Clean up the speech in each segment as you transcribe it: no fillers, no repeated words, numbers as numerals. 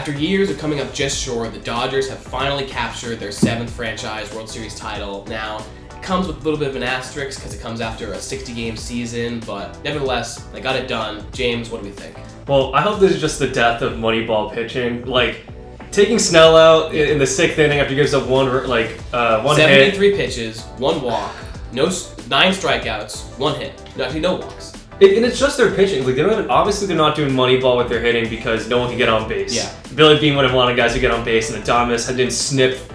After years of coming up just short, the Dodgers have finally captured their 7th franchise World Series title. Now, it comes with a little bit of an asterisk because it comes after a 60-game season, but nevertheless, they got it done. James, what do we think? Well, I hope this is just the death of Moneyball pitching. Like, taking Snell out in the 6th inning after he gives up one 73 hit. pitches, 1 walk, 9 strikeouts, 1 hit. No, actually, no walks. And it's just their pitching. Like obviously they're not doing Moneyball with their hitting because no one can get on base. Yeah. Billy Bean would have wanted guys to get on base, and Adames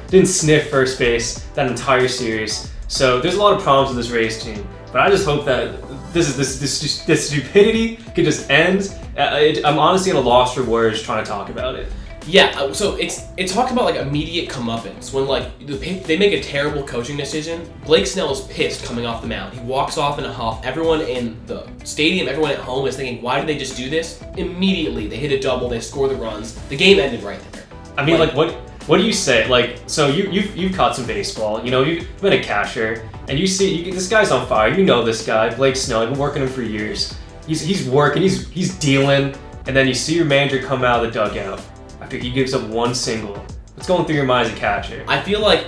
didn't sniff first base that entire series. So there's a lot of problems with this Rays team. But I just hope that this stupidity can just end. I'm honestly at a loss for words trying to talk about it. Yeah, so it's talking about like immediate comeuppance when like they make a terrible coaching decision. Blake Snell is pissed coming off the mound. He walks off in a huff. Everyone in the stadium, everyone at home is thinking, why did they just do this? Immediately, they hit a double. They score the runs. The game ended right there. I mean, like what do you say? Like, so you've caught some baseball. You know, you've been a catcher, and you see this guy's on fire. You know this guy, Blake Snell. You've been working him for years. He's working. He's dealing, and then you see your manager come out of the dugout after he gives up 1 single. What's going through your mind as a catcher? I feel like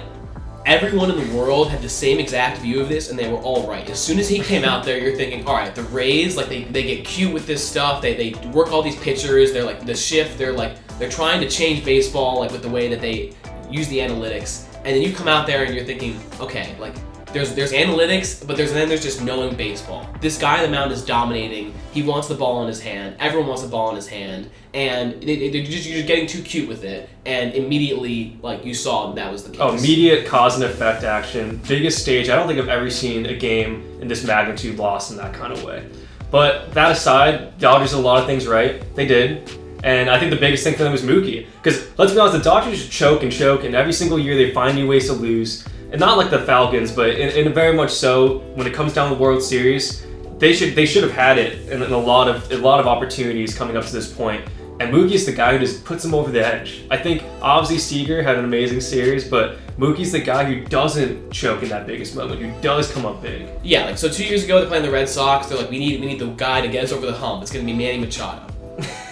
everyone in the world had the same exact view of this, and they were all right. As soon as he came out there, you're thinking, all right, the Rays, like they get cute with this stuff. They work all these pitchers. They're like the shift. They're trying to change baseball, like with the way that they use the analytics. And then you come out there and you're thinking, okay, like there's analytics, but there's just knowing baseball. This guy on the mound is dominating. He wants the ball in his hand. Everyone wants the ball in his hand, and you're just getting too cute with it. And immediately, like you saw, that was the case. Oh, immediate cause and effect action. Biggest stage. I don't think I've ever seen a game in this magnitude lost in that kind of way. But that aside, Dodgers did a lot of things right. They did. And I think the biggest thing for them was Mookie. Because let's be honest, the Dodgers just choke, and every single year they find new ways to lose. And not like the Falcons, but in very much so, when it comes down to the World Series, they should have had it in a lot of opportunities coming up to this point. And Mookie's the guy who just puts them over the edge. I think obviously Seager had an amazing series, but Mookie's the guy who doesn't choke in that biggest moment, who does come up big. Yeah, like so 2 years ago they're playing the Red Sox. They're like, we need the guy to get us over the hump. It's gonna be Manny Machado.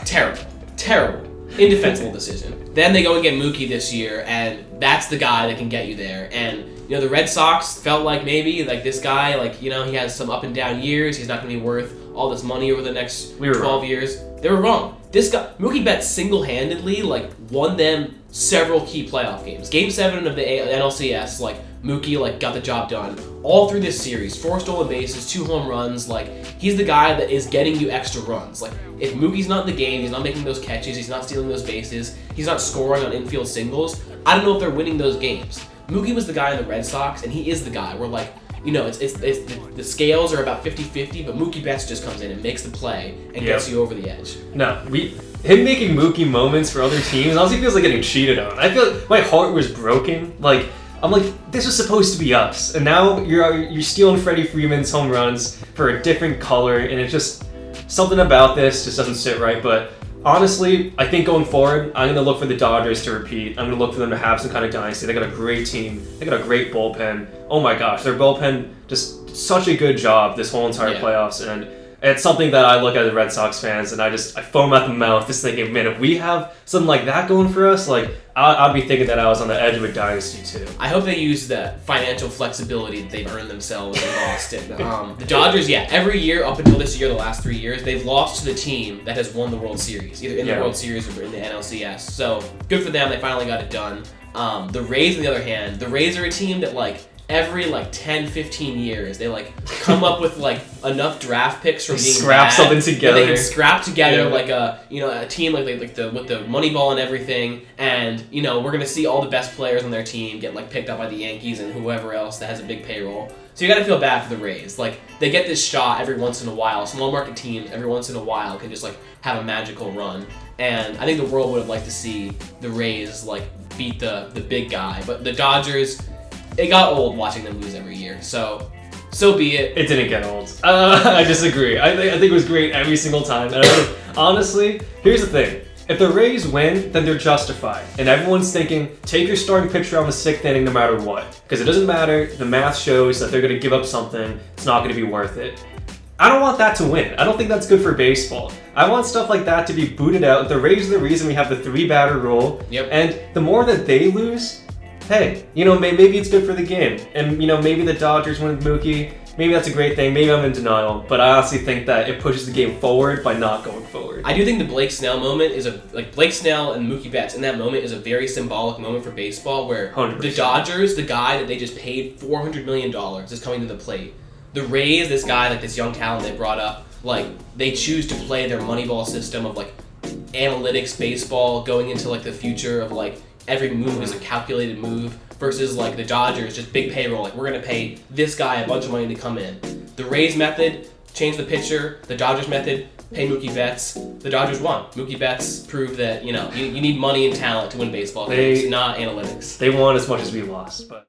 Terrible, indefensible decision. Then they go and get Mookie this year, and that's the guy that can get you there. And you know, the Red Sox felt like maybe like this guy, like, you know, he has some up and down years. He's not going to be worth all this money over the next 12 years. They were wrong. This guy, Mookie Betts, single-handedly like won them several key playoff games. Game 7 of the NLCS, like Mookie like got the job done all through this series. 4 stolen bases, 2 home runs. Like, he's the guy that is getting you extra runs. Like, if Mookie's not in the game, he's not making those catches, he's not stealing those bases, he's not scoring on infield singles, I don't know if they're winning those games. Mookie was the guy in the Red Sox, and he is the guy where, like, you know, it's the scales are about 50-50, but Mookie Betts just comes in and makes the play and gets you over the edge. No, him making Mookie moments for other teams honestly feels like getting cheated on. I feel like my heart was broken. Like, I'm like, this was supposed to be us, and now you're stealing Freddie Freeman's home runs for a different color, and it's just something about this just doesn't sit right. But honestly, I think going forward, I'm going to look for the Dodgers to repeat. I'm going to look for them to have some kind of dynasty. They got a great team. They got a great bullpen. Oh my gosh, their bullpen just such a good job this whole entire playoffs. And it's something that I look at as Red Sox fans, and I foam at the mouth just thinking, man, if we have something like that going for us, like, I'd be thinking that I was on the edge of a dynasty too. I hope they use the financial flexibility that they've earned themselves in Boston. The Dodgers, every year up until this year, the last 3 years, they've lost to the team that has won the World Series, either in the World Series or in the NLCS. So good for them. They finally got it done. The Rays, on the other hand, the Rays are a team that, like, every 10-15 years they come up with enough draft picks from being scrap something together. They can scrap together a team with the Moneyball and everything, and we're gonna see all the best players on their team get picked up by the Yankees and whoever else that has a big payroll. So you gotta feel bad for the Rays. They get this shot every once in a while. Small market team every once in a while can just have a magical run. And I think the world would have liked to see the Rays beat the big guy. But the Dodgers, it got old watching them lose every year. So be it. It didn't get old. I disagree. I think it was great every single time. And honestly, here's the thing. If the Rays win, then they're justified. And everyone's thinking, take your starting pitcher on the 6th inning no matter what. Because it doesn't matter. The math shows that they're going to give up something. It's not going to be worth it. I don't want that to win. I don't think that's good for baseball. I want stuff like that to be booted out. The Rays are the reason we have the 3-batter rule. Yep. And the more that they lose, hey, maybe it's good for the game. And, maybe the Dodgers win with Mookie. Maybe that's a great thing. Maybe I'm in denial. But I honestly think that it pushes the game forward by not going forward. I do think the Blake Snell moment is Blake Snell and Mookie Betts in that moment is a very symbolic moment for baseball where 100%. The Dodgers, the guy that they just paid $400 million, is coming to the plate. The Rays, this guy, this young talent they brought up, they choose to play their Moneyball system of, analytics baseball going into, the future of, every move is a calculated move versus, the Dodgers, just big payroll. We're going to pay this guy a bunch of money to come in. The Rays method, change the pitcher. The Dodgers method, pay Mookie Betts. The Dodgers won. Mookie Betts proved that, you need money and talent to win baseball games, not analytics. They won as much as we lost, but...